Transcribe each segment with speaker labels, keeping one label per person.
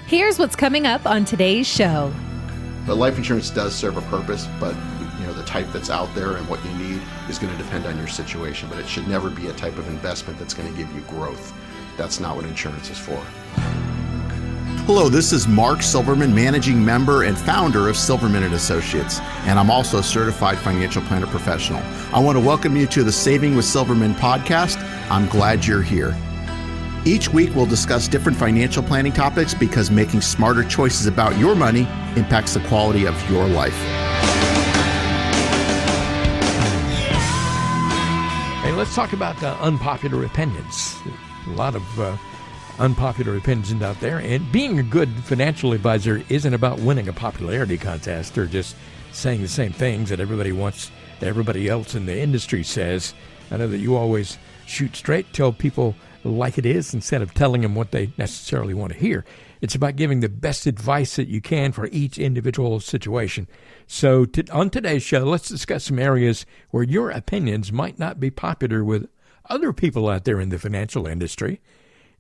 Speaker 1: Here's what's coming up on today's show.
Speaker 2: But life insurance does serve a purpose, but the type that's out there and what you need is going to depend on your situation. But it should never be a type of investment that's going to give you growth. That's not what insurance is for.
Speaker 3: Hello, this is Mark Silverman, managing member and founder of Silverman & Associates, and I'm also a certified financial planner professional. I want to welcome you to the Saving with Silverman podcast. I'm glad you're here. Each week, we'll discuss different financial planning topics because making smarter choices about your money impacts the quality of your life.
Speaker 4: Hey, let's talk about unpopular opinions. A lot of unpopular opinions out there. And being a good financial advisor isn't about winning a popularity contest or just saying the same things that everybody wants, that everybody else in the industry says. I know that you always shoot straight, tell people like it is instead of telling them what they necessarily want to hear. It's about giving the best advice that you can for each individual situation. So on today's show, let's discuss some areas where your opinions might not be popular with other people out there in the financial industry.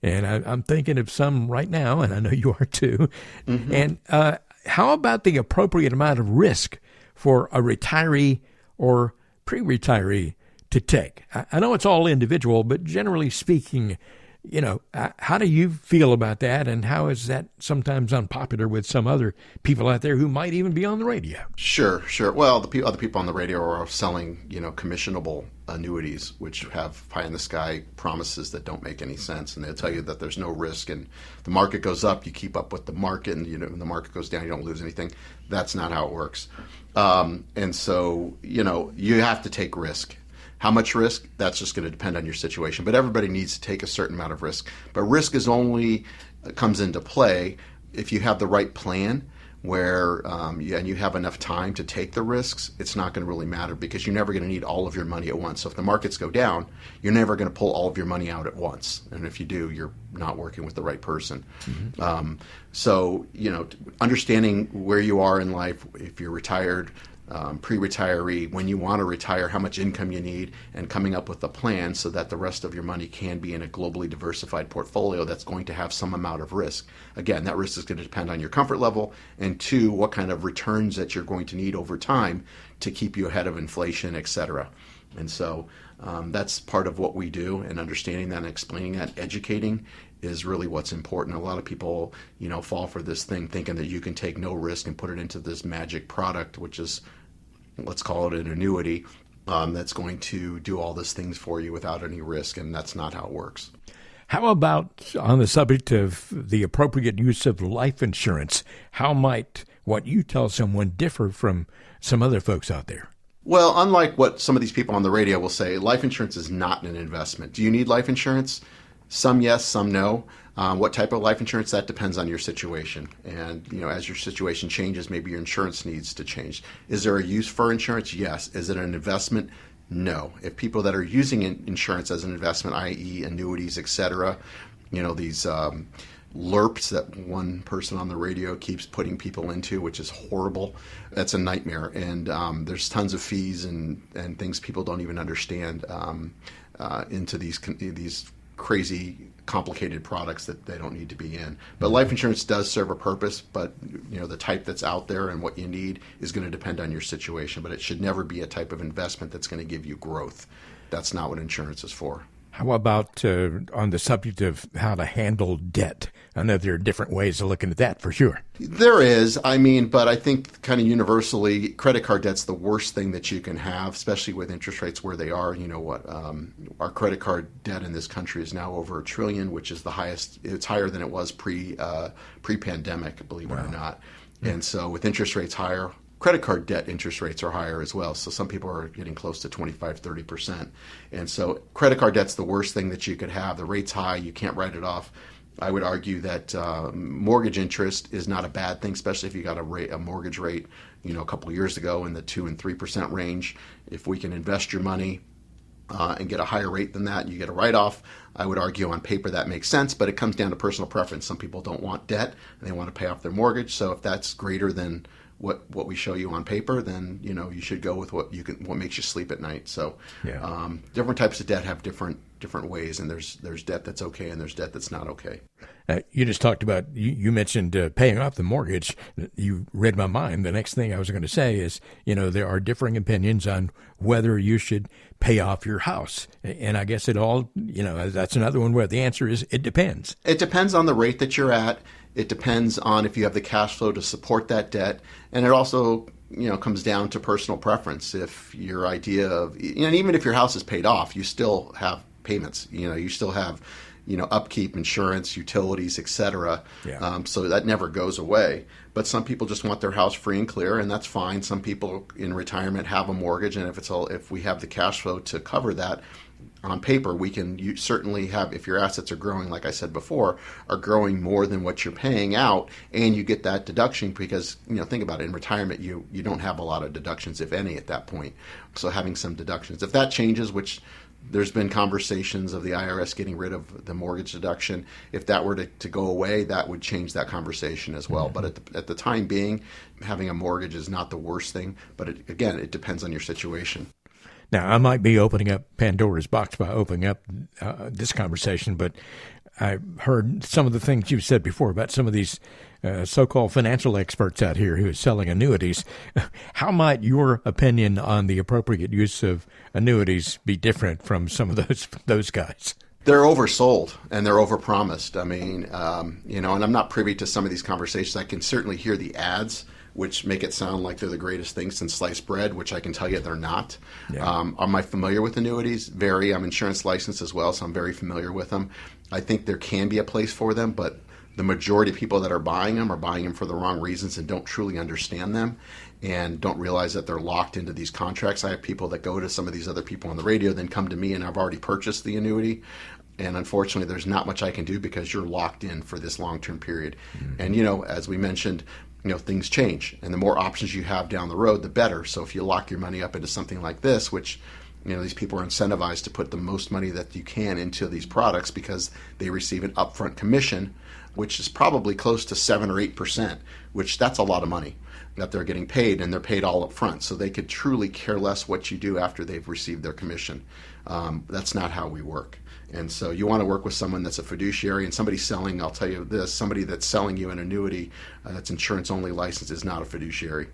Speaker 4: And I'm thinking of some right now, and I know you are too. Mm-hmm. And how about the appropriate amount of risk for a retiree or pre-retiree to take? I know it's all individual, but generally speaking, how do you feel about that? And how is that sometimes unpopular with some other people out there who might even be on the radio?
Speaker 2: Sure. Well, the other people on the radio are selling, commissionable annuities, which have pie in the sky promises that don't make any sense. And they'll tell you that there's no risk and the market goes up, you keep up with the market, and when the market goes down, you don't lose anything. That's not how it works. And so, you have to take risk. How much risk? That's just going to depend on your situation. But everybody needs to take a certain amount of risk. But risk is only comes into play if you have the right plan where and you have enough time to take the risks. It's not going to really matter because you're never going to need all of your money at once. So if the markets go down, you're never going to pull all of your money out at once. And if you do, you're not working with the right person. Mm-hmm. So understanding where you are in life, if you're retired, pre-retiree, when you want to retire, how much income you need, and coming up with a plan so that the rest of your money can be in a globally diversified portfolio that's going to have some amount of risk. Again, that risk is going to depend on your comfort level, and two, what kind of returns that you're going to need over time to keep you ahead of inflation, et cetera. And so that's part of what we do, and understanding that and explaining that, educating is really what's important. A lot of people, fall for this thing thinking that you can take no risk and put it into this magic product, which is, let's call it an annuity, that's going to do all these things for you without any risk, and that's not how it works.
Speaker 4: How about on the subject of the appropriate use of life insurance? How might what you tell someone differ from some other folks out there?
Speaker 2: Well, unlike what some of these people on the radio will say, life insurance is not an investment. Do you need life insurance? Some yes, some no. What type of life insurance? That depends on your situation. And, as your situation changes, maybe your insurance needs to change. Is there a use for insurance? Yes. Is it an investment? No. If people that are using insurance as an investment, i.e. annuities, et cetera, these LERPs that one person on the radio keeps putting people into, which is horrible. That's a nightmare. And there's tons of fees and things people don't even understand into these crazy complicated products that they don't need to be in. But life insurance does serve a purpose, but the type that's out there and what you need is going to depend on your situation. But it should never be a type of investment that's going to give you growth. That's not what insurance is for.
Speaker 4: How about on the subject of how to handle debt? I know there are different ways of looking at that for sure.
Speaker 2: There is. But I think kind of universally, credit card debt's the worst thing that you can have, especially with interest rates where they are. Our credit card debt in this country is now over $1 trillion, which is the highest. It's higher than it was pre-pandemic, believe it or not. And so with interest rates higher, credit card debt interest rates are higher as well. So some people are getting close to 25, 30%. And so credit card debt's the worst thing that you could have. The rate's high. You can't write it off. I would argue that mortgage interest is not a bad thing, especially if you got a mortgage rate, a couple of years ago in the 2 and 3% range. If we can invest your money and get a higher rate than that, you get a write-off. I would argue on paper that makes sense, but it comes down to personal preference. Some people don't want debt and they want to pay off their mortgage. So if that's greater than what we show you on paper, then you should go with what makes you sleep at night. So different types of debt have different different ways, and there's debt that's okay and there's debt that's not okay.
Speaker 4: You just talked about, you mentioned paying off the mortgage. You read my mind. The next thing I was going to say is, there are differing opinions on whether you should pay off your house. And I guess it all, that's another one where the answer is it depends.
Speaker 2: It depends on the rate that you're at. It depends on if you have the cash flow to support that debt. And it also, comes down to personal preference. If your idea of, and even if your house is paid off, you still have payments. You still have, upkeep, insurance, utilities, etc.
Speaker 4: Yeah.
Speaker 2: So that never goes away. But some people just want their house free and clear, and that's fine. Some people in retirement have a mortgage, and if we have the cash flow to cover that, on paper, you certainly have, if your assets are growing, like I said before, are growing more than what you're paying out, and you get that deduction because, think about it, in retirement, you don't have a lot of deductions, if any, at that point. So having some deductions. If that changes, which there's been conversations of the IRS getting rid of the mortgage deduction, if that were to go away, that would change that conversation as well. But at the time being, having a mortgage is not the worst thing. But it depends on your situation.
Speaker 4: Now, I might be opening up Pandora's box by opening up this conversation, but I heard some of the things you said before about some of these so-called financial experts out here who are selling annuities. How might your opinion on the appropriate use of annuities be different from some of those guys?
Speaker 2: They're oversold and they're overpromised. I mean, and I'm not privy to some of these conversations. I can certainly hear the ads, which make it sound like they're the greatest thing since sliced bread, which I can tell you they're not.
Speaker 4: Yeah.
Speaker 2: Am I familiar with annuities? Very. I'm insurance licensed as well, so I'm very familiar with them. I think there can be a place for them, but the majority of people that are buying them for the wrong reasons and don't truly understand them and don't realize that they're locked into these contracts. I have people that go to some of these other people on the radio, then come to me, and I've already purchased the annuity. And unfortunately, there's not much I can do because you're locked in for this long-term period. Mm-hmm. And, as we mentioned, things change, and the more options you have down the road, the better. So if you lock your money up into something like this, which, these people are incentivized to put the most money that you can into these products because they receive an upfront commission, which is probably close to 7 or 8%, which that's a lot of money that they're getting paid, and they're paid all up front. So they could truly care less what you do after they've received their commission. That's not how we work. And so you want to work with someone that's a fiduciary, and somebody selling, I'll tell you this, somebody that's selling you an annuity that's insurance-only licensed is not a fiduciary.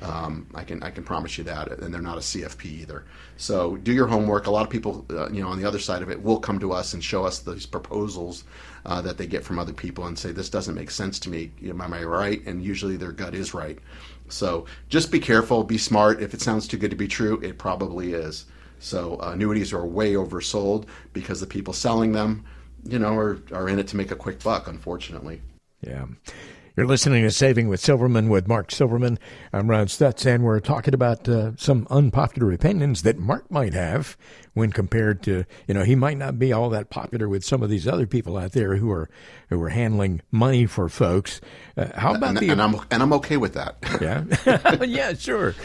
Speaker 2: I can promise you that, and they're not a CFP either. So do your homework. A lot of people, on the other side of it, will come to us and show us these proposals that they get from other people and say, this doesn't make sense to me. Am I right? And usually their gut is right. So just be careful, be smart. If it sounds too good to be true, it probably is. So annuities are way oversold because the people selling them, are in it to make a quick buck, unfortunately.
Speaker 4: Yeah. You're listening to Saving with Silverman with Mark Silverman. I'm Ron Stutz, and we're talking about some unpopular opinions that Mark might have when compared to, he might not be all that popular with some of these other people out there who are handling money for folks. How about
Speaker 2: I'm okay with that.
Speaker 4: Yeah, yeah, sure.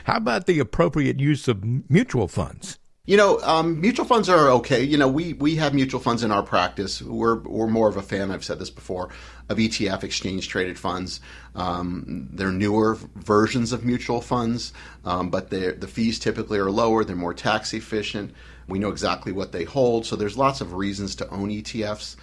Speaker 4: How about the appropriate use of mutual funds?
Speaker 2: Mutual funds are okay. We have mutual funds in our practice. We're more of a fan, I've said this before, of ETF, exchange traded funds. They're newer versions of mutual funds, but the fees typically are lower. They're more tax efficient. We know exactly what they hold. So there's lots of reasons to own ETFs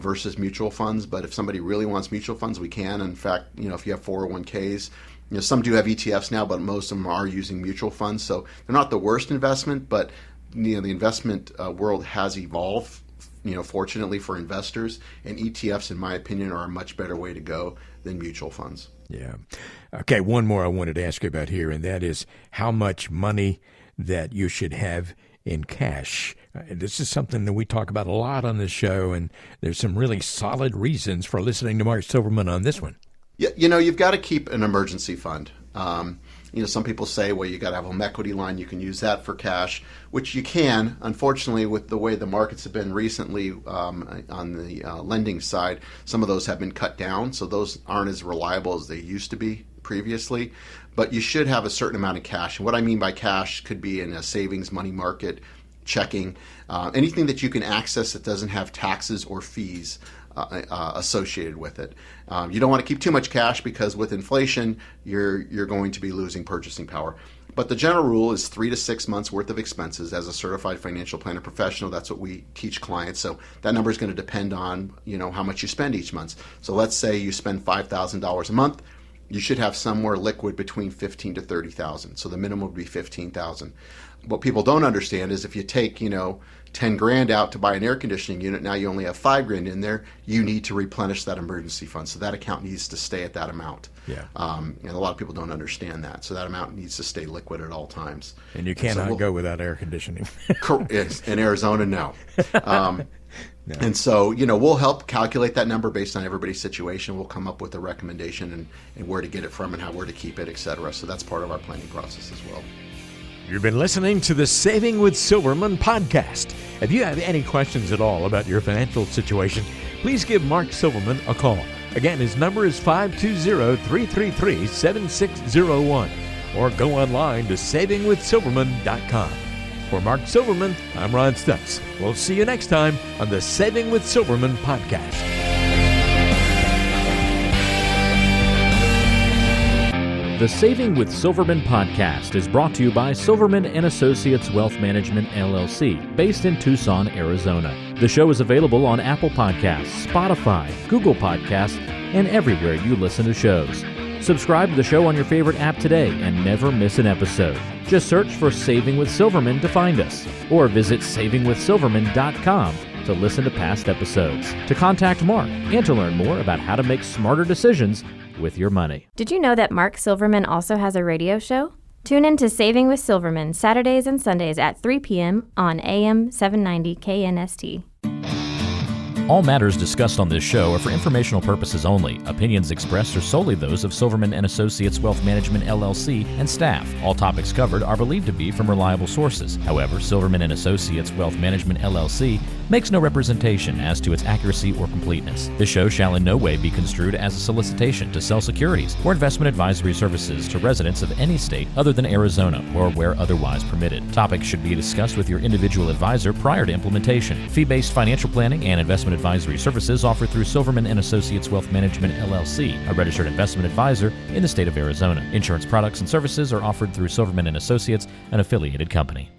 Speaker 2: versus mutual funds. But if somebody really wants mutual funds, we can. In fact, if you have 401ks, some do have ETFs now, but most of them are using mutual funds. So they're not the worst investment, but the investment world has evolved, fortunately for investors. And ETFs, in my opinion, are a much better way to go than mutual funds.
Speaker 4: Yeah. Okay, one more I wanted to ask you about here, and that is how much money that you should have in cash. This is something that we talk about a lot on this show, and there's some really solid reasons for listening to Mark Silverman on this one.
Speaker 2: You've got to keep an emergency fund. Some people say, well, you got to have a home equity line. You can use that for cash, which you can. Unfortunately, with the way the markets have been recently on the lending side, some of those have been cut down. So those aren't as reliable as they used to be previously. But you should have a certain amount of cash. And what I mean by cash could be in a savings, money market, checking, anything that you can access that doesn't have taxes or fees associated with it. You don't want to keep too much cash because with inflation, you're going to be losing purchasing power. But the general rule is 3 to 6 months worth of expenses as a certified financial planner professional. That's what we teach clients. So that number is going to depend on, how much you spend each month. So let's say you spend $5,000 a month. You should have somewhere liquid between $15,000 to $30,000. So the minimum would be $15,000. What people don't understand is if you take, $10,000 out to buy an air conditioning unit, now you only have $5,000 in there, you need to replenish that emergency fund. So that account needs to stay at that amount.
Speaker 4: Yeah.
Speaker 2: And a lot of people don't understand that. So that amount needs to stay liquid at all times.
Speaker 4: And you cannot go without air conditioning.
Speaker 2: In Arizona, no. No. And so, we'll help calculate that number based on everybody's situation. We'll come up with a recommendation and where to get it from and where to keep it, et cetera. So that's part of our planning process as well.
Speaker 4: You've been listening to the Saving with Silverman podcast. If you have any questions at all about your financial situation, please give Mark Silverman a call. Again, his number is 520-333-7601, or go online to savingwithsilverman.com. For Mark Silverman, I'm Ron Stutz. We'll see you next time on the Saving with Silverman podcast.
Speaker 5: The Saving with Silverman podcast is brought to you by Silverman & Associates Wealth Management, LLC, based in Tucson, Arizona. The show is available on Apple Podcasts, Spotify, Google Podcasts, and everywhere you listen to shows. Subscribe to the show on your favorite app today and never miss an episode. Just search for Saving with Silverman to find us, or visit savingwithsilverman.com to listen to past episodes, to contact Mark, and to learn more about how to make smarter decisions with your money.
Speaker 6: Did you know that Mark Silverman also has a radio show? Tune in to Saving with Silverman Saturdays and Sundays at 3 p.m. on AM 790 KNST.
Speaker 5: All matters discussed on this show are for informational purposes only. Opinions expressed are solely those of Silverman & Associates Wealth Management, LLC, and staff. All topics covered are believed to be from reliable sources. However, Silverman & Associates Wealth Management, LLC, makes no representation as to its accuracy or completeness. This show shall in no way be construed as a solicitation to sell securities or investment advisory services to residents of any state other than Arizona or where otherwise permitted. Topics should be discussed with your individual advisor prior to implementation. Fee-based financial planning and investment advisory services offered through Silverman & Associates Wealth Management, LLC, a registered investment advisor in the state of Arizona. Insurance products and services are offered through Silverman & Associates, an affiliated company.